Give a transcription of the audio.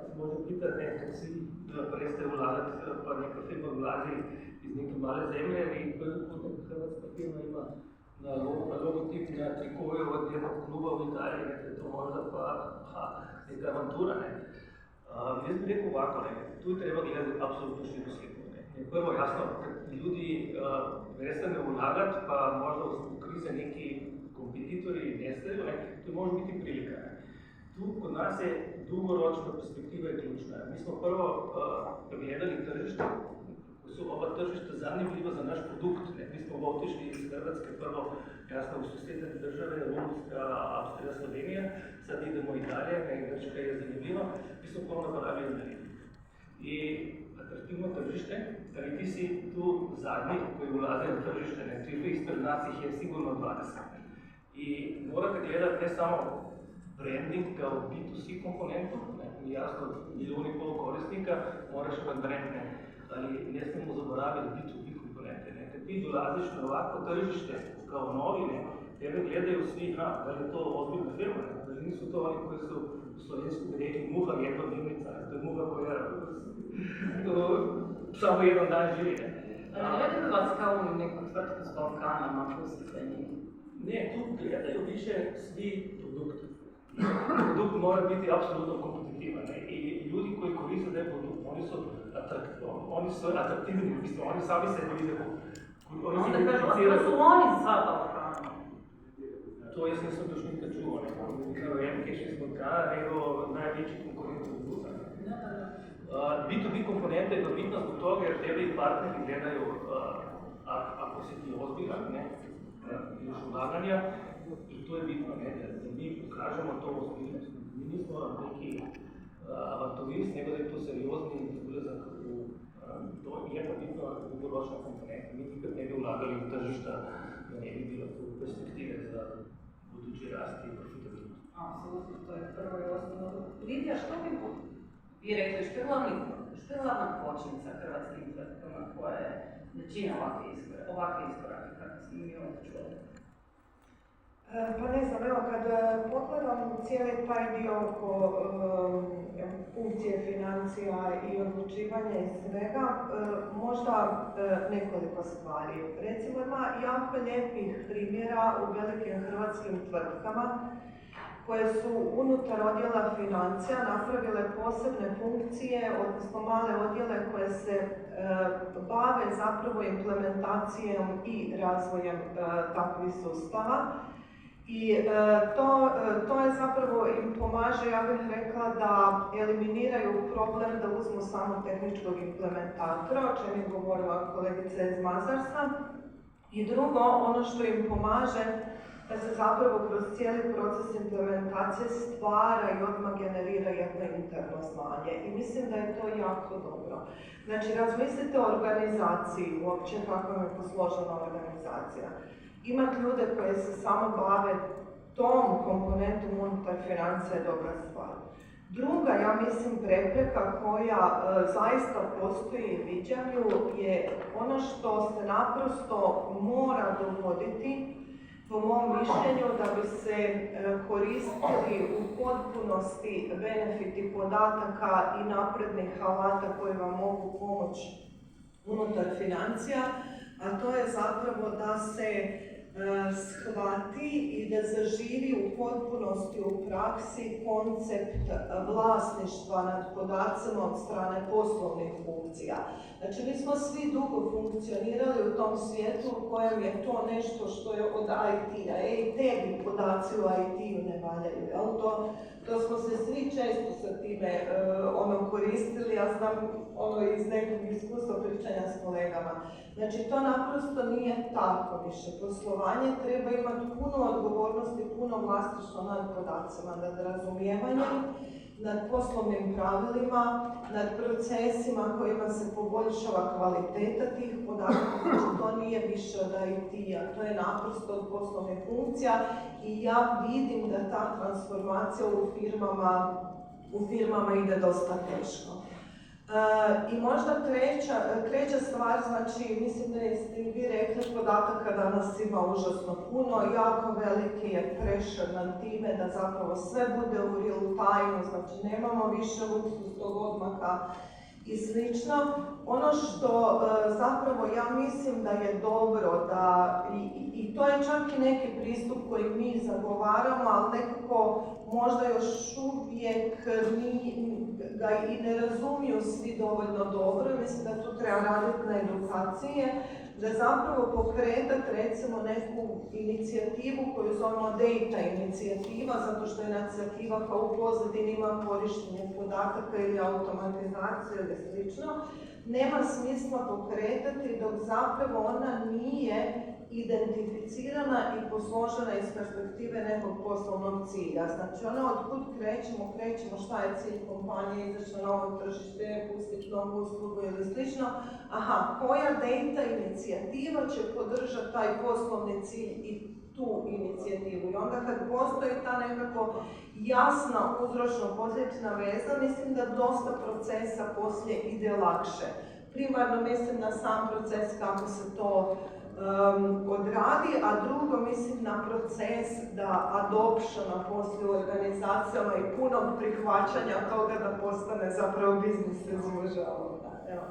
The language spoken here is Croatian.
Se može pitati, kad si prestaje vlagati, pa neka firma vlaži iz neke male zemlje i neka hrvatska firma ima na logotip na trikoju od jednog kluba u Italiji, je to možda pa neka avantura, ne. Jaz bi rekel ovako, ne, tu treba gledati apsolutno širu sliku. Prvo jasno, kad ljudi prestane vlagati, pa možda u krize neki kompetitori nestaju, ne, to može biti prilika. Ne. Tu kod nas je dugoročna perspektiva je ključna. Mi smo prvo gledali tržište, koji su ova tržišta zanimljiva za naš produkt. Ne. Mi smo otišli iz Hrvatske prvo jasno u susjedne države, Rumunjska, Austrija, Slovenija, sad idemo Italija, Grčka je zanimljiva, mi smo ponovno napravili analizu. I atraktivno tržište, ali ti si tu zadnji koji ulaze na tržište, ne, ispred nas ih je sigurno 20. I morate gledati ne samo branding kao B2C komponentu, ne, jasno, milijuni i pol korisnika, moraš imati brand, ne, ali ne smemo zaboraviti B2B komponente. Ne. Kad ti dolaziš na ovako tržište kao novi, ne, tebe gledaju svi, da li je to ozbiljna firma, ne, da li nisu to oni koji su u slovensku rekli muha jedna dnevnica, to je muha koja samo jedan dan živi. Ne gledaju vas kao neku tvrtku s Balkanama, pustite njih? Ne, tu gledaju više svi produkti. Produkt mora biti apsolutno kompetitivan. I ljudi koji koriste taj produkt, oni su atraktivni, oni sami se ne vide. Onda kažu, su oni sa Balkanom? To ja nisam još nikad čuo, kao MKŠ iz Balkana, nego najveći konkurent u Busa. B2B komponenta je bitna zbog toga jer tebe i partneri gledaju ako si ti ozbiljan, ne, još ulaganja, i to je bitno, ne, da mi pokažemo to ozbiljnost. Mi nismo neki avanturist, nego da je to seriozni ulazak u to je bitno dugoročna komponenta. Mi nikad ne bi ulagali u tržišta, da ne bi bilo tu perspektive za budući rast i profitabilnost. Apsolutno, to je prvo i osnovno. Lidija, što bi rekli, što je glavna kočnica hrvatskim tvrtkama koja je većina ovakve iskorake, kako smo mi ovdje čuli? Pa ne znam, evo kad pogledam cijeli taj dio oko funkcije financija i odlučivanja i svega, možda nekoliko stvari. Recimo ima jako lijepih primjera u velikim hrvatskim tvrtkama koje su unutar odjela financija napravile posebne funkcije, odnosno male odjele koje se bave zapravo implementacijom i razvojem takvih sustava. I to je zapravo im pomaže, ja bih rekla, da eliminiraju problem da uzmu samo tehničkog implementatora, o čem je govorila kolegica iz Mazarsa. I drugo, ono što im pomaže, da se zapravo kroz cijeli proces implementacije stvara i odmah generira jedno interno znanje. I mislim da je to jako dobro. Znači, razmislite o organizaciji, uopće kako je posložena organizacija. Imati ljude koji se samo bave tom komponentom unutar financija je dobra stvar. Druga, ja mislim, prepreka koja zaista postoji i viđanju je ono što se naprosto mora dogoditi, po mom mišljenju, da bi se koristili u potpunosti benefiti podataka i naprednih alata koji vam mogu pomoći unutar financija, a to je zapravo da se shvati i da zaživi u potpunosti u praksi koncept vlasništva nad podacima od strane poslovnih funkcija. Znači, mi smo svi dugo funkcionirali u tom svijetu u kojem je to nešto što je od IT-a. Tebi podaci u IT-u ne valjaju, jel? To smo se svi često sa time koristili, ja znam iz nekog iskustva pričanja s kolegama. Znači, to naprosto nije tako više. Poslovanje treba imati puno odgovornosti, puno vlasništva nad podacima, nad razumijevanjem, nad poslovnim pravilima, nad procesima kojima se poboljšava kvaliteta tih podataka. Znači, to nije više od IT-a, to je naprosto od poslovnih funkcija i ja vidim da ta transformacija u firmama ide dosta teško. I možda treća stvar, znači mislim da ste i vi rekli, podataka danas ima užasno puno, jako veliki je pressure nad time da zapravo sve bude u real time, znači nemamo više luksuznog odmaka i slično. Ono što zapravo ja mislim da je dobro, da i to je čak i neki pristup koji mi zagovaramo, ali nekako možda još uvijek ga i ne razumiju svi dovoljno dobro. Mislim da tu treba raditi na edukacije, da zapravo pokretati recimo neku inicijativu koju zovemo data inicijativa, zato što je inicijativa kao u pozadini ima korištenje podataka ili automatizaciju ili slično. Nema smisla pokretati dok zapravo ona nije identificirana i posložena iz perspektive nekog poslovnog cilja. Znači ona otkud krećemo šta je cilj kompanije, izaći na novo tržište, pustiti novu uslugu ili slično. Aha, koja data inicijativa će podržati taj poslovni cilj i tu inicijativu. I onda kad postoji ta nekako jasna uzročno-posljedična veza, mislim da dosta procesa poslije ide lakše. Primarno mislim na sam proces kako se to odradi, a drugo mislim na proces da adoptiona poslije u organizacijama i punog prihvaćanja toga da postane zapravo business as usual. Evo.